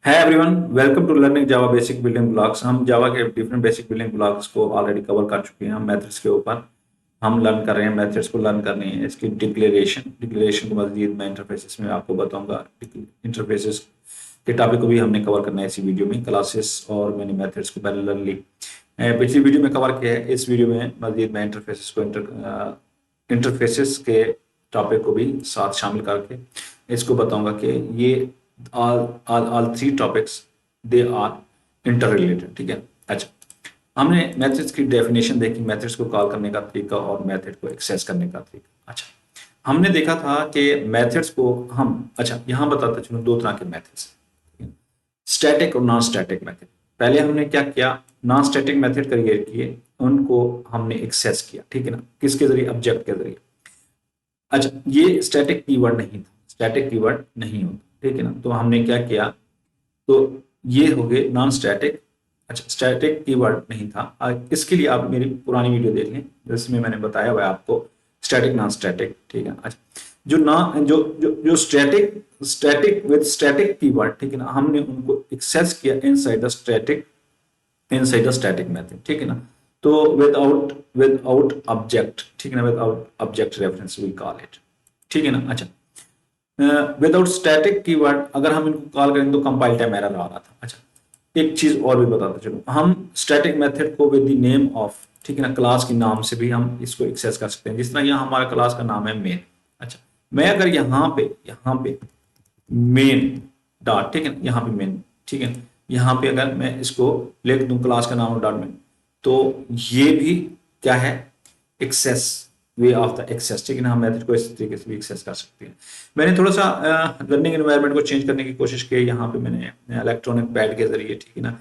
है everyone, welcome to learning Java basic building blocks. हम Java के डिफरेंट बेसिक बिल्डिंग ब्लॉक्स को already cover कर चुके हैं। हम मेथड्स के ऊपर हम लर्न कर रहे हैं, मेथड्स को लर्न करनी है। इसकी डिक्लेरेशन को मजीद मैं इंटरफेसेस में आपको बताऊंगा। इंटरफेसेस के टॉपिक को भी हमने कवर करना है इसी वीडियो में। क्लासेस और मैंने मेथड्स को पैरेलली पिछली वीडियो में कवर किया है। इस वीडियो में मजीद मैं इंटरफेसेस के टॉपिक को भी साथ शामिल करके इसको बताऊंगा कि ये all three topics they are interrelated। ठीक है। अच्छा, हमने मेथड्स की डेफिनेशन देखी, मेथड्स को कॉल करने का तरीका और मेथड को एक्सेस करने का तरीका। अच्छा, हमने देखा था कि मेथड्स को हम यहाँ बताते चलो दो तरह के मेथड्स, स्टैटिक और नॉन स्टैटिक मेथड। पहले हमने क्या किया, नॉन स्टैटिक मेथड क्रिएट किए, उनको हमने एक्सेस किया। ठीक है ना, किसके जरिए? ऑब्जेक्ट के जरिए। अच्छा, ये स्टैटिक कीवर्ड नहीं था, स्टैटिक कीवर्ड नहीं होता। ठीक है ना, तो हमने क्या किया, तो ये हो गए नॉन स्टैटिक। अच्छा, स्टैटिक कीवर्ड नहीं था। इसके लिए आप मेरी पुरानी वीडियो देख लें, जिसमें मैंने बताया हुआ है आपको स्टैटिक नॉन स्टैटिक। ठीक है। अच्छा, जो ना जो जो जो स्टैटिक विद स्टैटिक कीवर्ड, ठीक है ना, हमने उनको एक्सेस किया इनसाइड द स्टैटिक मेथड। ठीक है ना, तो विदाउट ऑब्जेक्ट। ठीक है ना, without object reference we call it. ठीक है ना। अच्छा, विदाउट स्टैटिक कीवर्ड अगर हम इनको कॉल करें तो कंपाइल टाइम एरर आ रहा था। अच्छा, एक चीज और भी बताते चलो, हम स्टैटिक मेथड को विद द नेम ऑफ, ठीक है ना, क्लास के नाम से भी हम इसको एक्सेस कर सकते हैं। जिस तरह यहाँ हमारा क्लास का नाम है मेन। अच्छा, मैं अगर यहाँ पे मेन डॉट, ठीक है, यहाँ पे मेन, ठीक है, यहाँ पे अगर मैं इसको लिख दूं क्लास का नाम डॉट मेन, तो ये भी क्या है, access, way of the access. ठीक है ना, हम मेथड को इस तरीके से भी एक्सेस कर सकते हैं। मैंने थोड़ा सा लर्निंग एनवायरनमेंट को चेंज करने की कोशिश की। यहाँ पे मैंने इलेक्ट्रॉनिक पैड के जरिए, ठीक है ना,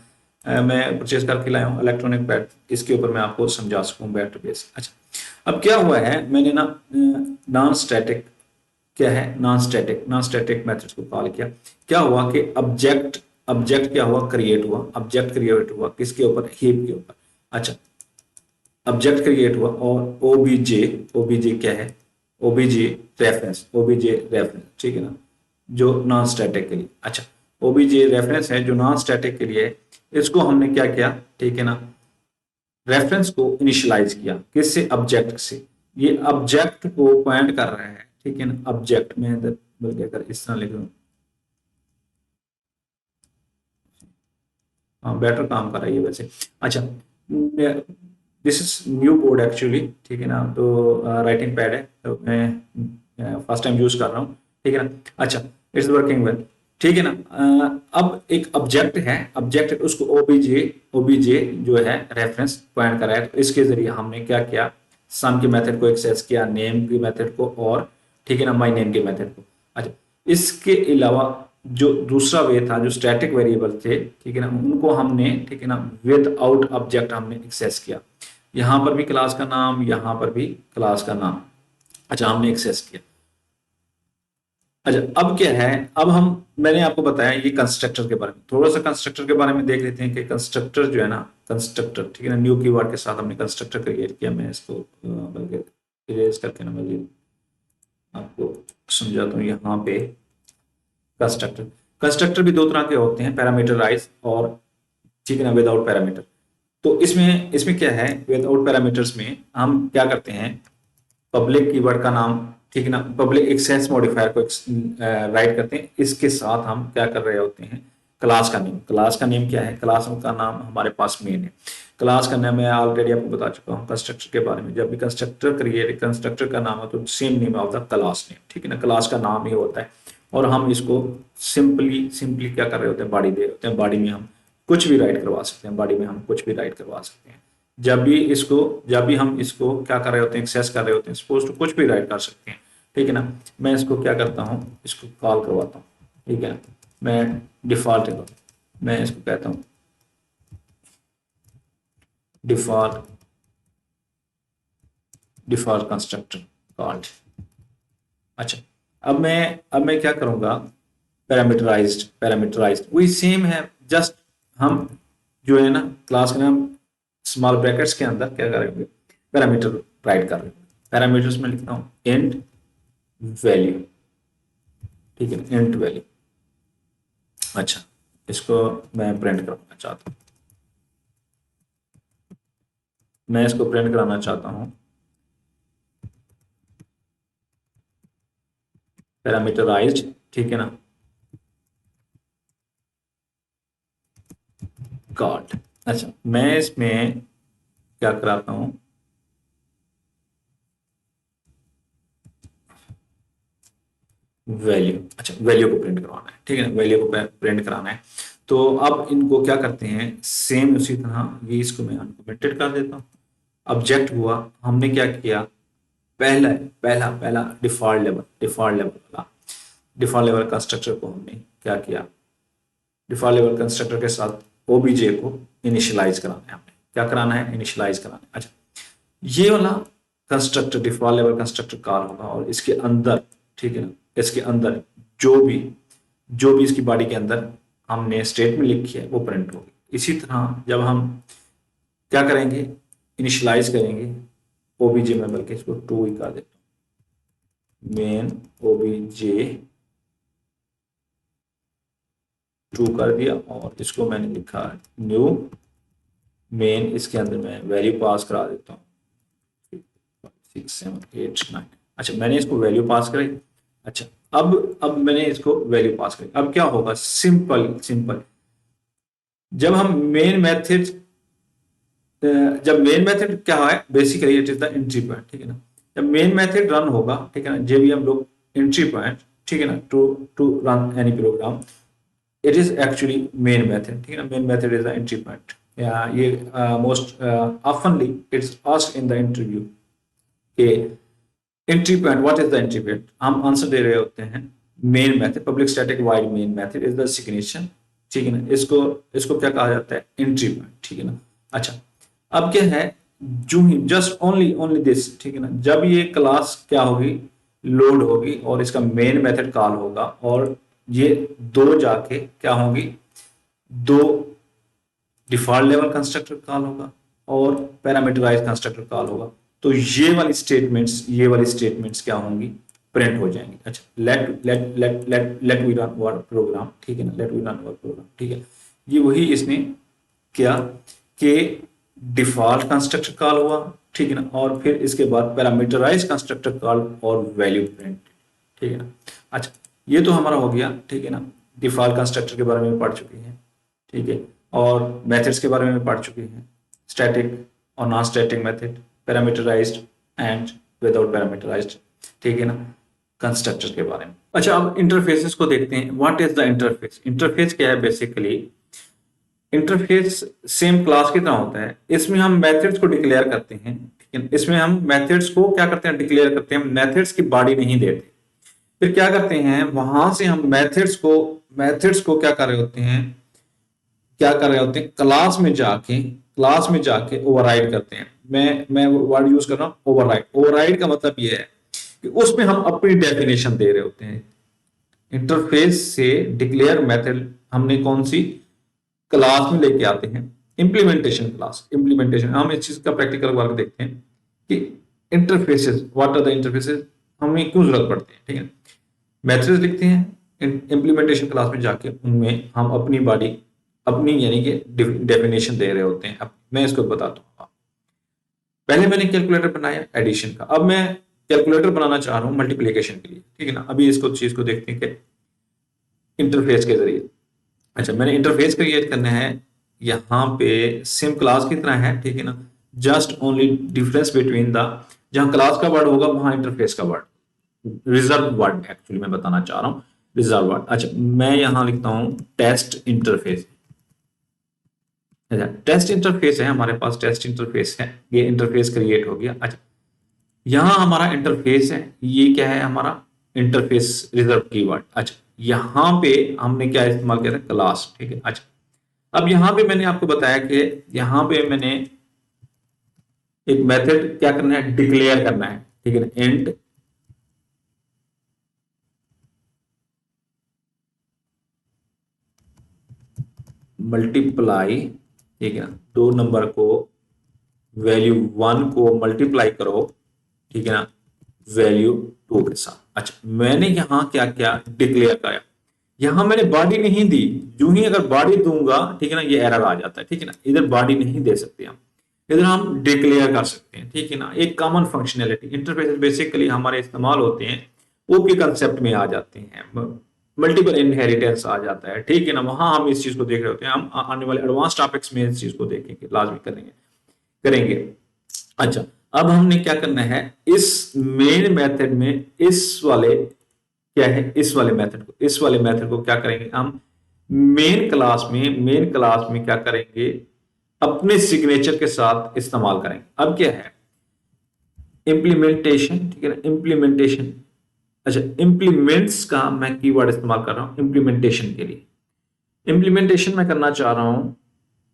मैं परचेज करके लाया हूँ इलेक्ट्रॉनिक पैड। इसके ऊपर मैं आपको समझा सकूँ बेटर बेस। अच्छा, अब क्या हुआ है, मैंने ना नॉन स्टैटिक, क्या है, नॉन स्टैटिक मेथड्स को कॉल किया। क्या हुआ कि ऑब्जेक्ट क्या हुआ, क्रिएट हुआ। ऑब्जेक्ट क्रिएट हुआ किसके ऊपर? हीप के ऊपर। अच्छा, ऑब्जेक्ट क्रिएट हुआ और ओबीजे क्या है, ओबीजे रेफरेंस, ठीक है ना, जो नॉन स्टैटिक के लिए। अच्छा, ओबीजे रेफरेंस है जो नॉन स्टैटिक के लिए है। इसको हमने क्या किया, ठीक है ना, रेफरेंस को इनिशियलाइज किया, किससे? ऑब्जेक्ट से। ये ऑब्जेक्ट को पॉइंट कर रहा है, ठीक है ना, ऑब्जेक्ट में, बल्कि अगर इस तरह लिख दूं, हाँ बेटर काम कर रही है वैसे। अच्छा, this is new board actually, ठीक है ना, तो राइटिंग पैड है, तो मैं फर्स्ट टाइम यूज कर रहा हूँ। ठीक है ना। अच्छा, इट्स वर्किंग वेल। ठीक है ना। अब एक ऑब्जेक्ट है, ऑब्जेक्ट उसको ओबीजे जो है रेफरेंस पॉइंट कर रहा है, तो इसके जरिए हमने क्या किया, सम के मेथड को एक्सेस किया, नेम के मेथड को, और ठीक है ना, माई नेम के मेथड को। अच्छा, इसके अलावा जो दूसरा वे था, जो स्टैटिक वेरिएबल थे, ठीक है ना, उनको हमने, ठीक है ना, विद आउट ऑब्जेक्ट हमने एक्सेस किया। यहां पर भी क्लास का नाम, यहां पर भी क्लास का नाम। अच्छा, हमने एक्सेस किया। अच्छा, अब क्या है, अब हम, मैंने आपको बताया ये कंस्ट्रक्टर के बारे में, थोड़ा सा कंस्ट्रक्टर के बारे में देख लेते हैं कि कंस्ट्रक्टर जो है ना, कंस्ट्रक्टर, ठीक है ना, न्यू कीवर्ड के साथ हमने कंस्ट्रक्टर क्रिएट किया। मैं इसको बल्कि इरेज करके ना मुझे आपको समझाता हूँ। यहाँ पे कंस्ट्रक्टर, कंस्ट्रक्टर भी दो तरह के होते हैं, पैरामीटराइज और, ठीक है ना, विदाउट पैरामीटर। तो इसमें इसमें क्या है, विदाउट पैरामीटर्स में हम क्या करते हैं, पब्लिक कीवर्ड का नाम, ठीक है ना, पब्लिक एक्सेस मॉडिफायर को राइट करते हैं। इसके साथ हम क्या कर रहे होते हैं, क्लास का नेम। क्लास का नेम क्या है, क्लास का नाम हमारे पास मेन है। क्लास का नाम मैं ऑलरेडी आपको बता चुका हूँ कंस्ट्रक्टर के बारे में। जब भी कंस्ट्रक्टर क्रिएट, कंस्ट्रक्टर का नाम है तो same name of the class name, ठीक है ना, क्लास का नाम ही होता है। और हम इसको सिंपली क्या कर रहे होते हैं, बॉडी दे रहे होते हैं। बॉडी में हम कुछ भी राइट करवा सकते हैं, बॉडी में हम कुछ भी राइट करवा सकते हैं। जब भी हम इसको क्या कर रहे होते हैं, एक्सेस कर रहे होते हैं, सपोज टू कुछ भी राइट कर सकते हैं। ठीक है ना, मैं इसको क्या करता हूँ, इसको कॉल करवाता हूँ। ठीक है, मैं डिफॉल्ट है, मैं इसको कहता हूँ डिफॉल्ट डिफॉल्ट कंस्ट्रक्टर कॉल्ड। अच्छा, अब मैं क्या करूंगा, पैरामीटराइज्ड वही सेम है, जस्ट हम जो है ना, क्लास का नाम स्मॉल ब्रैकेट्स के अंदर क्या करेंगे, पैरामीटर राइट कर रहे हैं। पैरामीटर्स में लिखता हूँ इंट वैल्यू, ठीक है, इंट वैल्यू। अच्छा, इसको मैं प्रिंट करवाना चाहता हूँ, मैं इसको प्रिंट कराना चाहता हूँ पैरामीटराइज्ड, ठीक है ना, कार्ड। अच्छा, मैं इसमें क्या कराता हूँ, वैल्यू, अच्छा वैल्यू को प्रिंट करवाना है, ठीक है ना, वैल्यू को प्रिंट कराना है। तो अब इनको क्या करते हैं, सेम उसी तरह ये इसको मैं अनकमेंटेड कर देता हूँ। ऑब्जेक्ट हुआ, हमने क्या किया, पहला पहला पहला डिफॉल्ट लेवल कंस्ट्रक्टर को हमने क्या किया, डिफॉल्ट लेवल कंस्ट्रक्टर के साथ ओबीजे को इनिशियलाइज कराना है, हमने क्या कराना है, इनिशियलाइज कराना है। अच्छा, ये वाला constructor default level constructor call होगा और इसके अंदर, ठीक है ना, इसके अंदर जो भी इसकी बॉडी के अंदर हमने स्टेटमेंट लिखी है वो प्रिंट होगी। इसी तरह जब हम क्या करेंगे, इनिशियलाइज करेंगे ओबीजे में, बल्कि इसको 2 ही कर देता हूँ, मेन ओबीजे 2 कर दिया और इसको मैंने लिखा न्यू मेन, इसके अंदर मैं वैल्यू पास करा देता हूँ 6 7 8 9। अच्छा, मैंने इसको वैल्यू पास कराई। अच्छा, अब मैंने इसको वैल्यू पास करी, अब क्या होगा, सिंपल सिंपल, जब हम मेन मेथड, जब मेन मेथड क्या है, basically it is the entry point, ठीक है ना, जब मेन मेथड रन होगा, ठीक है ना, जब भी हम लोग एंट्री पॉइंट, ठीक है ना, to run any program, it is actually main method, ठीक है ना, main method is the entry point. या ये most oftenly it's asked in the interview के entry point, what is the entry point, हम आंसर दे रहे होते हैं main method, public static void main method is the signature, ठीक है ना, इसको इसको क्या कहा जाता है, एंट्री पॉइंट, ठीक है ना। अच्छा, अब क्या है, जो ही जस्ट ओनली ओनली दिस, ठीक है ना, जब ये क्लास क्या होगी, लोड होगी और इसका मेन मेथड कॉल होगा और ये दो जाके क्या होंगी, दो डिफॉल्ट लेवल कंस्ट्रक्टर कॉल होगा और पैरामीटराइज कंस्ट्रक्टर कॉल होगा। तो ये वाली स्टेटमेंट्स क्या होंगी, प्रिंट हो जाएंगी। अच्छा, let we run word program, ठीक है ना, let we run word program, ठीक है। ये वही इसने क्या कि डिफॉल्ट कंस्ट्रक्टर कॉल हुआ, ठीक है ना, और फिर इसके बाद पैरामीटराइज कंस्ट्रक्टर कॉल और वैल्यू प्रिंट, ठीक है ना। अच्छा, ये तो हमारा हो गया, ठीक है ना, डिफॉल्ट कंस्ट्रक्टर के बारे में पढ़ चुके हैं, ठीक है, और मेथड्स के बारे में पढ़ चुके हैं, स्टैटिक और non static method, parameterized and without parameterized, ठीक है ना, कंस्ट्रक्टर के बारे में। अच्छा, अब इंटरफेसेस को देखते हैं। What is the interface, interface क्या है, बेसिकली इंटरफेस सेम क्लास की तरह होता है, इसमें हम मेथड्स को डिक्लेयर करते हैं, ठीक है, इसमें हम मेथड्स को क्या करते हैं, डिक्लेयर करते हैं, मेथड्स की बॉडी नहीं देते। फिर क्या करते हैं, वहां से हम मेथड्स को क्या कर रहे होते हैं, क्लास में जाके ओवरराइड करते हैं। मैं वर्ड यूज कर रहा हूं, ओवरराइड। ओवरराइड का मतलब ये है कि उसमें हम अपनी डेफिनेशन दे रहे होते हैं। इंटरफेस से डिक्लेयर मेथड हमने कौन सी क्लास में लेके आते हैं, इंप्लीमेंटेशन क्लास, इंप्लीमेंटेशन। हम इस चीज का प्रैक्टिकल वर्क देखते हैं कि interfaces, what are the interfaces, हमें क्यों जरूरत पड़ती है, ठीक है। मैथड्स लिखते हैं इंप्लीमेंटेशन क्लास में जाके, उनमें हम अपनी बॉडी, अपनी यानी कि डेफिनेशन दे रहे होते हैं। अब मैं इसको बताता हूँ। पहले मैंने कैलकुलेटर बनाया एडिशन का, अब मैं कैलकुलेटर बनाना चाह रहा हूँ मल्टीप्लिकेशन के लिए, ठीक है ना। अभी इसको चीज को देखते हैं कि इंटरफेस के जरिए। अच्छा, मैंने इंटरफेस क्रिएट करना है, यहाँ पे सिम क्लास की तरह है, ठीक है ना, just only difference between the, जहां क्लास का वर्ड होगा वहां इंटरफेस का वर्ड, रिजर्व वर्ड एक्चुअली मैं बताना चाह रहा हूँ, रिजर्व वर्ड। अच्छा, मैं यहां लिखता हूं टेस्ट इंटरफेस। अच्छा, टेस्ट इंटरफेस है हमारे पास, टेस्ट इंटरफेस है, ये इंटरफेस क्रिएट हो गया। अच्छा, यहां हमारा इंटरफेस है, ये क्या है हमारा इंटरफेस रिजर्व कीवर्ड। अच्छा, यहां पे हमने क्या इस्तेमाल किया था, क्लास, ठीक है। अच्छा, अब यहां पे मैंने आपको बताया कि यहां पे मैंने एक मेथड क्या करना है, डिक्लेयर करना है, ठीक है ना, इंट मल्टीप्लाई, ठीक है ना, दो नंबर को वैल्यू 1 को मल्टीप्लाई करो, ठीक है ना, वैल्यू 2 के साथ। अच्छा, मैंने यहां क्या क्या डिक्लेयर किया, यहां मैंने बॉडी नहीं दी, यूं ही अगर बॉडी दूंगा, ठीक है ना, ये एरर आ जाता है, ठीक है ना। इधर बॉडी नहीं दे सकते हम, इधर हम डिक्लेयर कर सकते हैं, ठीक है ना। एक कॉमन फंक्शनैलिटी इंटरफेस बेसिकली हमारे इस्तेमाल होते हैं, ओपी कंसेप्ट में आ जाते हैं, मल्टीपल इनहेरिटेंस आ जाता है, ठीक है ना। वहां हम इस चीज को देख रहे होते हैं, हम आने वाले एडवांस टॉपिक्स में इस चीज को देखेंगे, लाजमी करेंगे करेंगे। अच्छा, अब हमने क्या करना है, इस मेन मेथड में इस वाले क्या है, इस वाले मेथड को क्या करेंगे हम, मेन क्लास में क्या करेंगे, अपने सिग्नेचर के साथ इस्तेमाल करेंगे। अब क्या है, इंप्लीमेंटेशन, ठीक है ना, इंप्लीमेंटेशन। अच्छा, इंप्लीमेंट्स का मैं कीवर्ड इस्तेमाल कर रहा हूं इंप्लीमेंटेशन के लिए। इंप्लीमेंटेशन मैं करना चाह रहा हूं,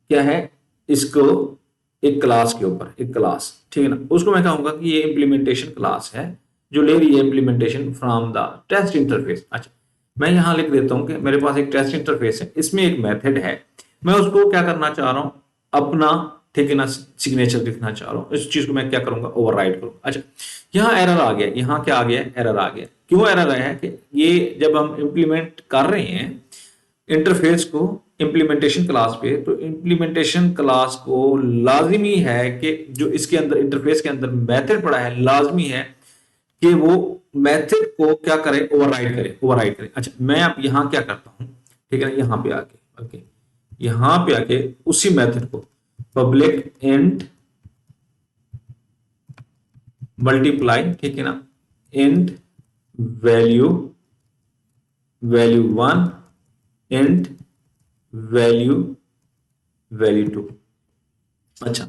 क्या है, इसको एक क्लास के ऊपर, एक क्लास, ठीक है ना, उसको मैं कहूंगा कि ये इंप्लीमेंटेशन क्लास है जो ले रही है implementation from the test interface. अच्छा, मैं यहां लिख देता हूं कि मेरे पास एक टेस्ट इंटरफेस है, इसमें एक मेथड है, मैं उसको क्या करना चाह रहा हूं, अपना, ठीक है ना, सिग्नेचर लिखना चाह रहा हूं, इस चीज को मैं क्या करूंगा, ओवरराइड करूंगा। अच्छा, यहां एरर आ गया, यहां क्या आ गया, एरर आ गया। क्यों एरर आया है कि ये जब हम इंप्लीमेंट कर रहे हैं इंटरफेस को इंप्लीमेंटेशन क्लास पे, तो इंप्लीमेंटेशन क्लास को लाजिमी है कि जो इसके अंदर इंटरफेस के अंदर मेथड पड़ा है, लाजमी है कि वो मेथड को क्या करे, ओवरराइड करे। अच्छा, मैं अब यहां क्या करता हूं, ठीक है ना, यहां पे आके, ओके, यहां पे आके उसी मेथड को पब्लिक एंड मल्टीप्लाई, ठीक है ना, and value value one and value value two. अच्छा,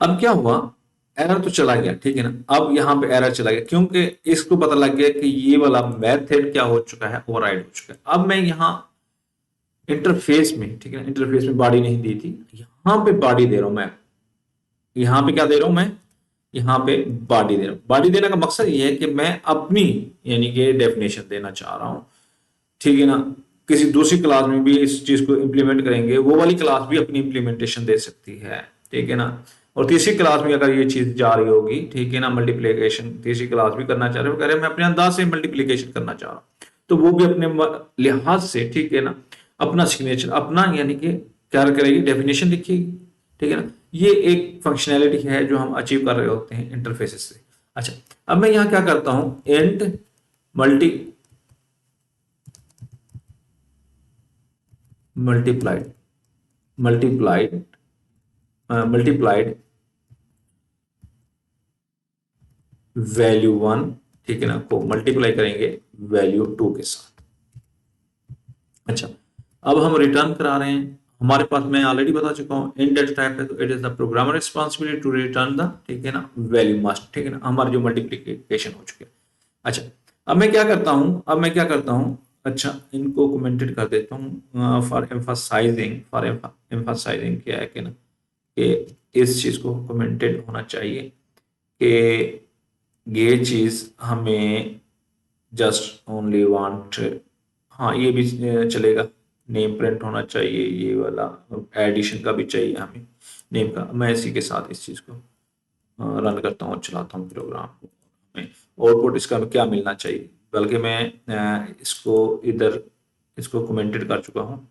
अब क्या हुआ, एरर तो चला गया, ठीक है ना। अब यहां पे एरर चला गया क्योंकि इसको पता लग गया कि ये वाला मेथड क्या हो चुका है, ओवरराइड हो चुका है। अब मैं यहां इंटरफेस में, ठीक है ना, इंटरफेस में बॉडी नहीं दी थी, यहां पे बॉडी दे रहा हूं मैं। यहां पे क्या दे रहा हूं मैं, यहां पे बॉडी दे रहा हूं। बॉडी देने का मकसद ये है कि मैं अपनी, यानी कि डेफिनेशन देना चाह रहा हूं, ठीक है ना। किसी दूसरी क्लास में भी इस चीज को इंप्लीमेंट करेंगे, वो वाली क्लास भी अपनी इंप्लीमेंटेशन दे सकती है, ठीक है ना। और तीसरी क्लास में अगर ये चीज जा रही होगी, ठीक है ना, मल्टीप्लीकेशन तीसरी क्लास भी करना चाह रहे हो, कह रहे हैं मैं अपने अंदाज से मल्टीप्लीकेशन करना चाह रहा हूँ, तो वो भी अपने लिहाज से, ठीक है ना, अपना सिग्नेचर, अपना यानी कि क्या करेगी, डेफिनेशन लिखेगी, ठीक है ना। ये एक फंक्शनैलिटी है जो हम अचीव कर रहे होते हैं इंटरफेसेस से। अच्छा, अब मैं यहां क्या करता हूं, and multi multiplied multiplied multiplied value one, ठीक है ना, को मल्टीप्लाई करेंगे वैल्यू टू के साथ। अच्छा, अब हम रिटर्न करा रहे हैं, हमारे पास मैं ऑलरेडी बता चुका हूं इन डेटा टाइप है, तो it is the programmer responsibility to return the, ठीक है ना, वैल्यू मस्ट, ठीक है ना, हमारे जो मल्टीप्लीकेशन हो चुके हैं। अच्छा, अब मैं क्या करता हूं, अच्छा, इनको कमेंटेड कर देता हूं फॉर एम्फासाइजिंग क्या है कि ना, कि इस चीज को कमेंटेड होना चाहिए कि ये चीज हमें जस्ट ओनली वांट, हाँ ये भी चलेगा, नेम प्रिंट होना चाहिए, ये वाला एडिशन का भी चाहिए हमें नेम का। मैं इसी के साथ इस चीज को रन करता हूँ, चलाता हूँ प्रोग्राम को, हमें आउटपुट इसका क्या मिलना चाहिए। बल्कि मैं इसको इधर, इसको कमेंटेड कर चुका हूँ,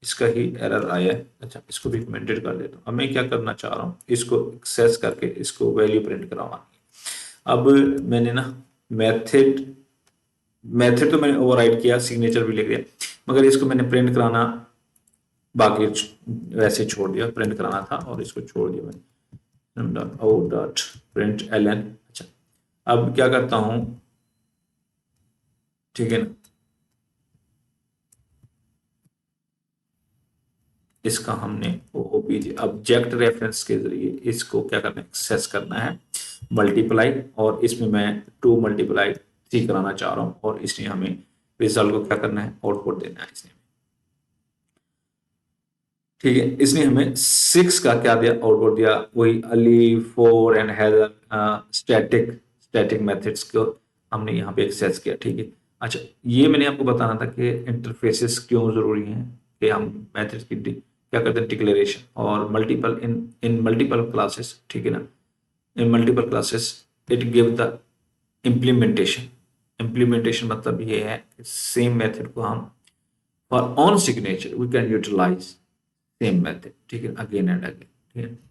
इसका ही एरर आया है। अच्छा, इसको भी कमेंटेड कर देता हूँ। अब मैं क्या करना चाह रहा हूँ, इसको एक्सेस करके इसको वैल्यू प्रिंट करवानी है। अब मैंने ना मेथड मेथड तो मैंने ओवरराइड किया, सिग्नेचर भी लिख दिया, मगर इसको मैंने प्रिंट कराना बाकी वैसे छोड़ दिया, प्रिंट कराना था और इसको छोड़ दिया मैंने, O dot print L N. अच्छा, अब क्या करता हूं, ठीक है ना, इसका हमने ओपीजी ऑब्जेक्ट रेफरेंस के जरिए इसको क्या करना है, एक्सेस करना है, मल्टीप्लाई, और इसमें मैं 2 × 3 कराना चाह रहा हूं, और इसने हमें रिजल्ट को क्या करना है, आउटपुट देना है इसने, ठीक है। इसने हमें 6 का क्या दिया, आउटपुट दिया, वही Ali, four and Haidar, static static methods को हमने यहाँ पे एक्सेस किया, ठीक है। अच्छा, ये मैंने आपको बताना था कि इंटरफेसेस क्यों जरूरी हैं, कि हम मेथड्स की क्या करते हैं, डिक्लेरेशन, और मल्टीपल इन मल्टीपल क्लासेस, ठीक है ना, in multiple classes it give the implementation. Implementation मतलब ये है कि सेम मेथड को हम for on signature we can utilize same method, ठीक है, अगेन एंड अगेन, ठीक है।